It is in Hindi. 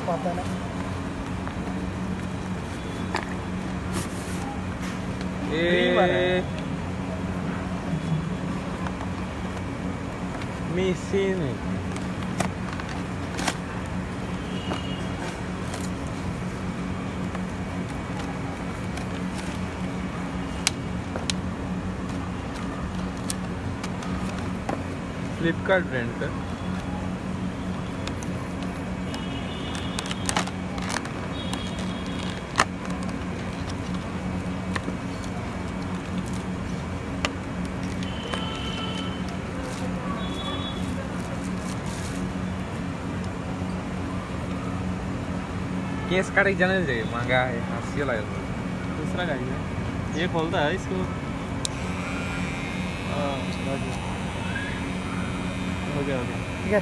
पता नहीं ये missing फ्लिपकार्ट ब्रांड का केस काट जाने दे महंगा है हंसी लगा दूसरा गाड़ी है ये खोलता है इसको हो गया ठीक है।